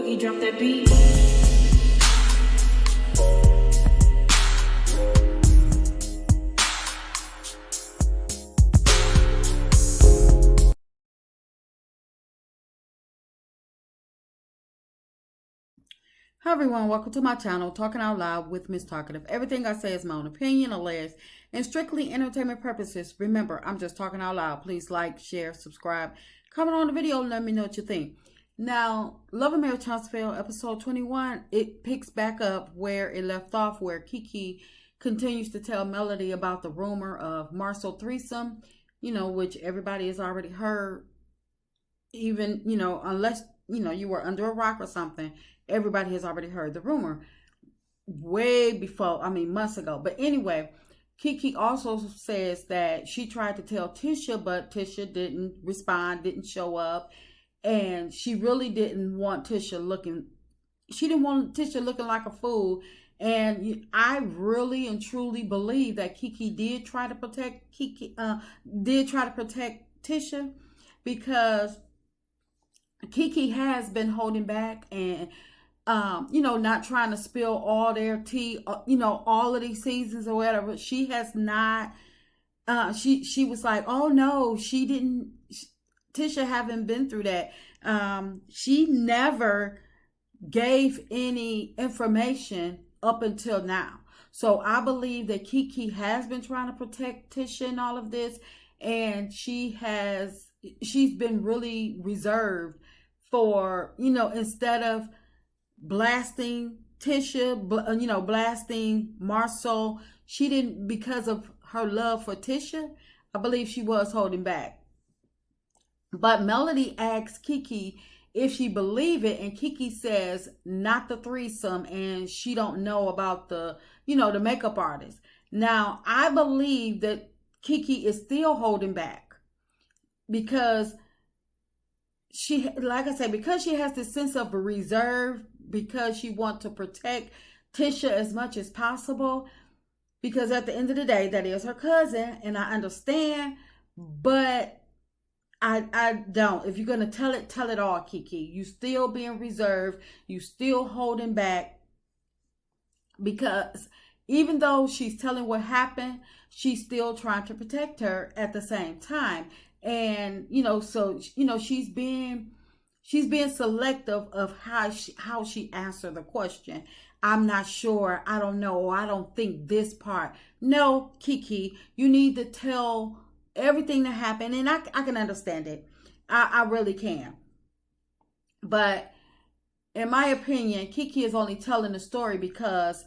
Boogie, drop that beat. Hi everyone, welcome to my channel, Talking Out Loud with Miss Talkative. Everything I say is my own opinion, alleged, and strictly entertainment purposes. Remember, I'm just talking out loud. Please like, share, subscribe, comment on the video, and let me know what you think. Now, Love and Marriage Huntsville, episode 21, it picks back up where it left off, where Kiki continues to tell Melody about the rumor of Marcel threesome, which everybody has already heard. Even, unless, you were under a rock or something, everybody has already heard the rumor way before, months ago. But anyway, Kiki also says that she tried to tell Tisha, but Tisha didn't respond, didn't show up. And she really didn't want Tisha looking like a fool. And I really and truly believe that Kiki did try to protect Tisha, because Kiki has been holding back and not trying to spill all their tea, all of these seasons or whatever. She has not. She was like, oh no, she didn't. Tisha haven't been through that. She never gave any information up until now. So I believe that Kiki has been trying to protect Tisha in all of this, and she's been really reserved for, instead of blasting Tisha, blasting Marcel, she didn't, because of her love for Tisha, I believe she was holding back. But Melody asks Kiki if she believe it, and Kiki says not the threesome, and she don't know about the makeup artist. Now, I believe that Kiki is still holding back because she, like I said, because she has this sense of reserve, because she wants to protect Tisha as much as possible, because at the end of the day, that is her cousin, and I understand, but I don't. If you're going to tell it all, Kiki. You still being reserved. You still holding back. Because even though she's telling what happened, she's still trying to protect her at the same time. And, so, she's being selective of how she answered the question. I'm not sure. I don't know. Or I don't think this part. No, Kiki, you need to tell everything that happened, and I can understand it. I really can. But in my opinion, Kiki is only telling the story because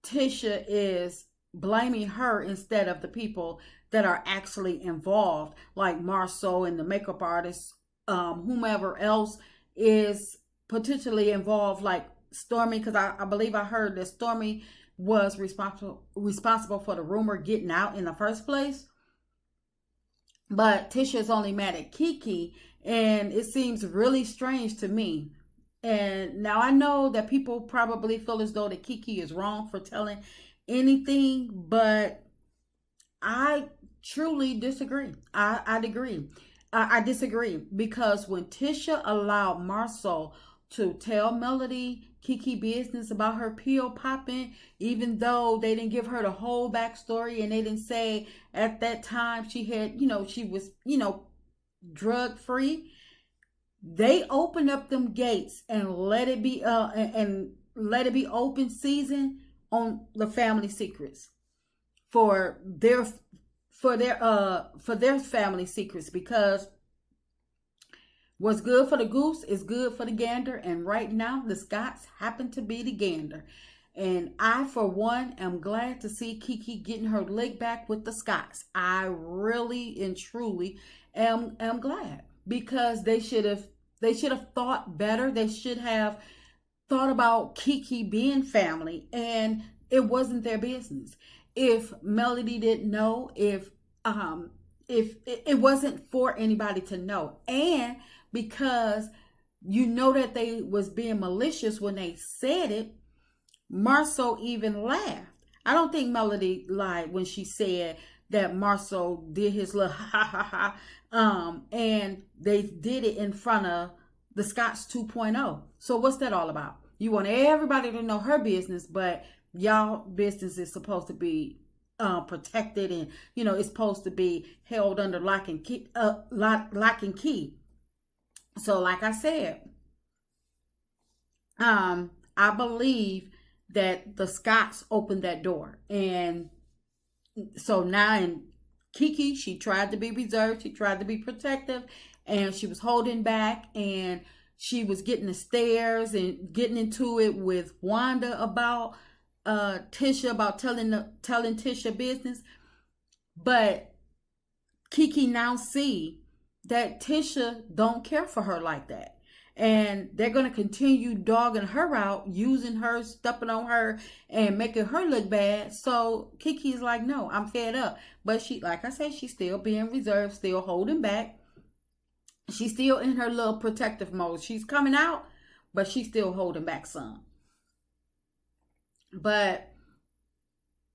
Tisha is blaming her instead of the people that are actually involved, like Marcel and the makeup artist, whomever else is potentially involved, like Stormy, because I believe I heard that Stormy was responsible for the rumor getting out in the first place. But Tisha is only mad at Kiki, and it seems really strange to me. And now I know that people probably feel as though that Kiki is wrong for telling anything, but I truly disagree. I disagree, because when Tisha allowed Marcel to tell Melody Kiki business about her pill popping, even though they didn't give her the whole backstory, and they didn't say at that time she had, she was, drug free. They opened up them gates and let it be open season on the family secrets for their family secrets, because what's good for the goose is good for the gander, and right now the Scotts happen to be the gander. And I, for one, am glad to see Kiki getting her leg back with the Scotts. I really and truly am glad, because they should have thought better. They should have thought about Kiki being family, and it wasn't their business. If Melody didn't know, if it wasn't for anybody to know, and because that they was being malicious when they said it, Marcel even laughed. I don't think Melody lied when she said that Marcel did his little ha ha ha, and they did it in front of the Scotts 2.0. So what's that all about? You want everybody to know her business, but y'all business is supposed to be protected, and it's supposed to be held under lock and key. Lock and key. So, like I said, I believe that the Scotts opened that door, and so now in Kiki, she tried to be reserved, she tried to be protective, and she was holding back, and she was getting the stares and getting into it with Wanda about Tisha, about telling Tisha business. But Kiki now see that Tisha don't care for her like that. And they're going to continue dogging her out, using her, stepping on her, and making her look bad. So Kiki's like, no, I'm fed up. But she, like I said, she's still being reserved, still holding back. She's still in her little protective mode. She's coming out, but she's still holding back some. But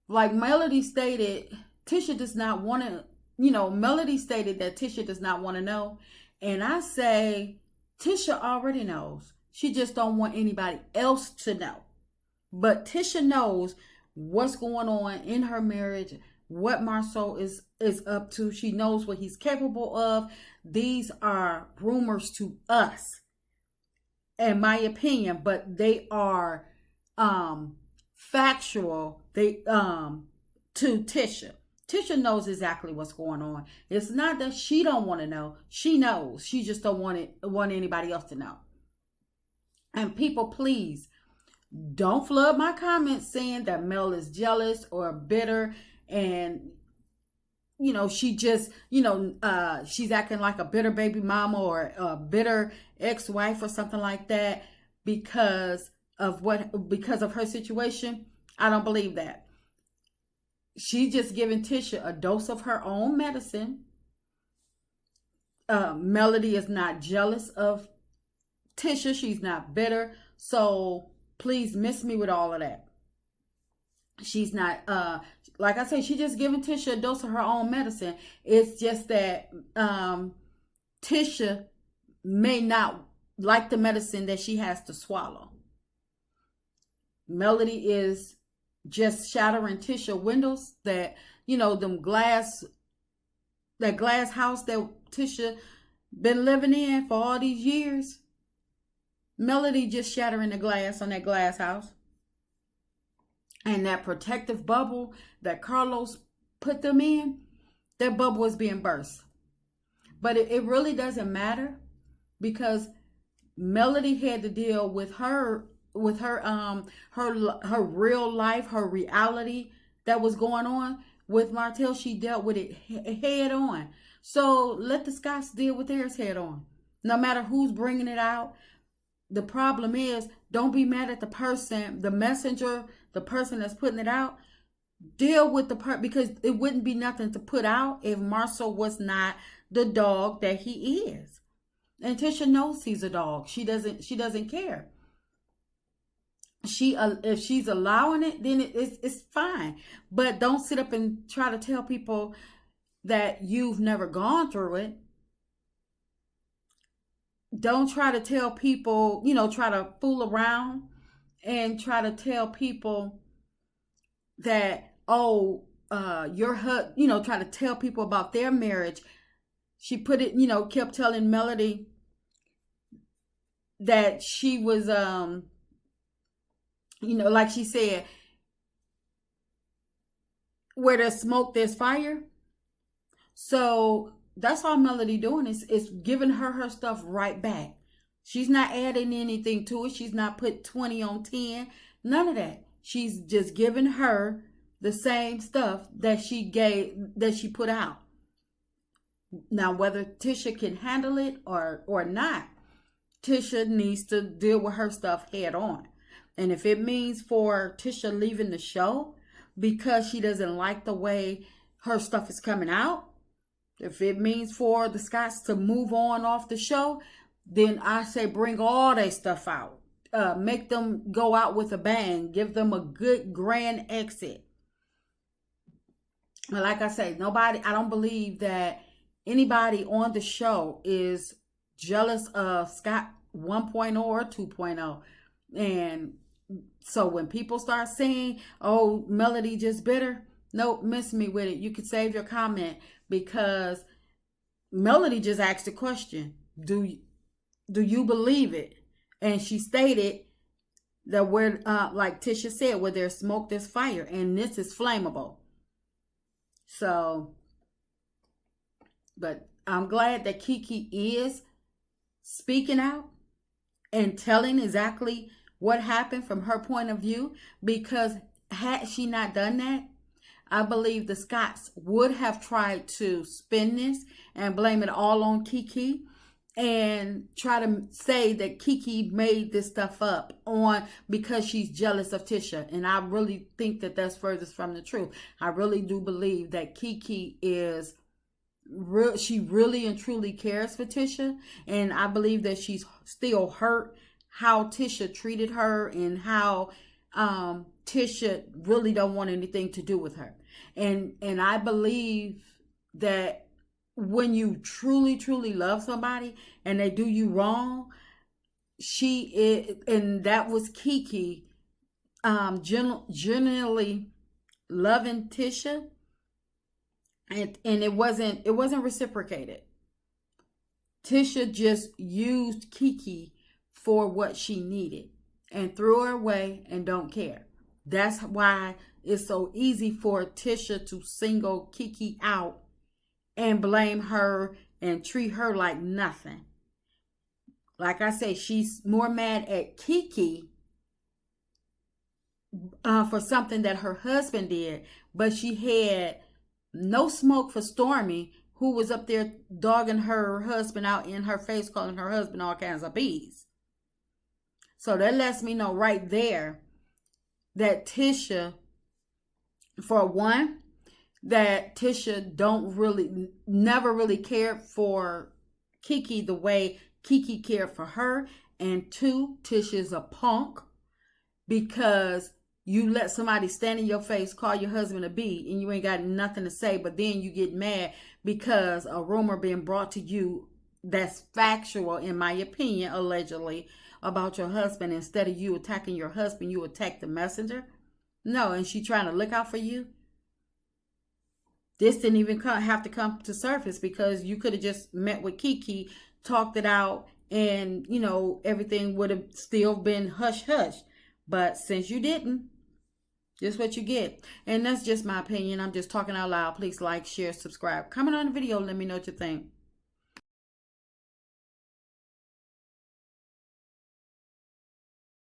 like Melody stated, Tisha does not want to, Melody stated that Tisha does not want to know. And I say, Tisha already knows. She just don't want anybody else to know. But Tisha knows what's going on in her marriage, what Marsau is up to. She knows what he's capable of. These are rumors to us, in my opinion, but they are factual. They to Tisha. Tisha knows exactly what's going on. It's not that she don't want to know. She knows. She just don't want anybody else to know. And people, please don't flood my comments saying that Mel is jealous or bitter, and she just she's acting like a bitter baby mama or a bitter ex-wife or something like that because of her situation. I don't believe that. She's just giving Tisha a dose of her own medicine. Melody is not jealous of Tisha. She's not bitter. So please miss me with all of that. She's not, like I said, she's just giving Tisha a dose of her own medicine. It's just that Tisha may not like the medicine that she has to swallow. Melody is just shattering Tisha windows that that glass house that Tisha been living in for all these years. Melody just shattering the glass on that glass house. And that protective bubble that Carlos put them in, that bubble is being burst. But it really doesn't matter, because Melody had to deal with her real life, her reality that was going on. With Martell, she dealt with it head on. So let the Scotts deal with theirs head on. No matter who's bringing it out. The problem is, don't be mad at the person, the messenger, the person that's putting it out. Deal with the part, because it wouldn't be nothing to put out if Marsau was not the dog that he is. And Tisha knows he's a dog. She doesn't care. If she's allowing it, then it's fine. But don't sit up and try to tell people that you've never gone through it. Don't try to tell people, try to fool around and try to tell people that, your husband, try to tell people about their marriage. She put it, kept telling Melody that she was, like she said, where there's smoke, there's fire. So that's all Melody doing is giving her stuff right back. She's not adding anything to it. She's not put 20 on 10. None of that. She's just giving her the same stuff that she put out. Now, whether Tisha can handle it or not, Tisha needs to deal with her stuff head on. And if it means for Tisha leaving the show because she doesn't like the way her stuff is coming out, if it means for the Scotts to move on off the show, then I say bring all their stuff out. Make them go out with a bang. Give them a good grand exit. Like I say, I don't believe that anybody on the show is jealous of Scott 1.0 or 2.0. And so when people start saying, oh, Melody just bitter, nope, miss me with it. You can save your comment, because Melody just asked a question. Do you believe it? And she stated that where, like Tisha said, where there's smoke, there's fire, and this is flammable. So, but I'm glad that Kiki is speaking out and telling exactly what happened from her point of view, because had she not done that, I believe the Scotts would have tried to spin this and blame it all on Kiki and try to say that Kiki made this stuff up on because she's jealous of Tisha. And I really think that that's furthest from the truth. I really do believe that Kiki is real. She really and truly cares for Tisha. And I believe that she's still hurt how Tisha treated her and how Tisha really don't want anything to do with her. And I believe that when you truly, truly love somebody and they do you wrong, she is, and that was Kiki, genuinely loving Tisha, and it wasn't reciprocated. Tisha just used Kiki for what she needed and threw her away and don't care. That's why it's so easy for Tisha to single Kiki out and blame her and treat her like nothing. Like I say, she's more mad at Kiki for something that her husband did, but she had no smoke for Stormy, who was up there dogging her husband out in her face, calling her husband all kinds of bees. So that lets me know right there that Tisha, for one, that Tisha never really cared for Kiki the way Kiki cared for her. And two, Tisha's a punk, because you let somebody stand in your face, call your husband a bee, and you ain't got nothing to say, but then you get mad because a rumor being brought to you that's factual, in my opinion, allegedly, about your husband. Instead of you attacking your husband, you attack the messenger. No, and she trying to look out for you. This didn't even have to come to surface, because you could have just met with Kiki, talked it out, and, everything would have still been hush-hush. But since you didn't, just what you get. And that's just my opinion. I'm just talking out loud. Please like, share, subscribe. Comment on the video. Let me know what you think.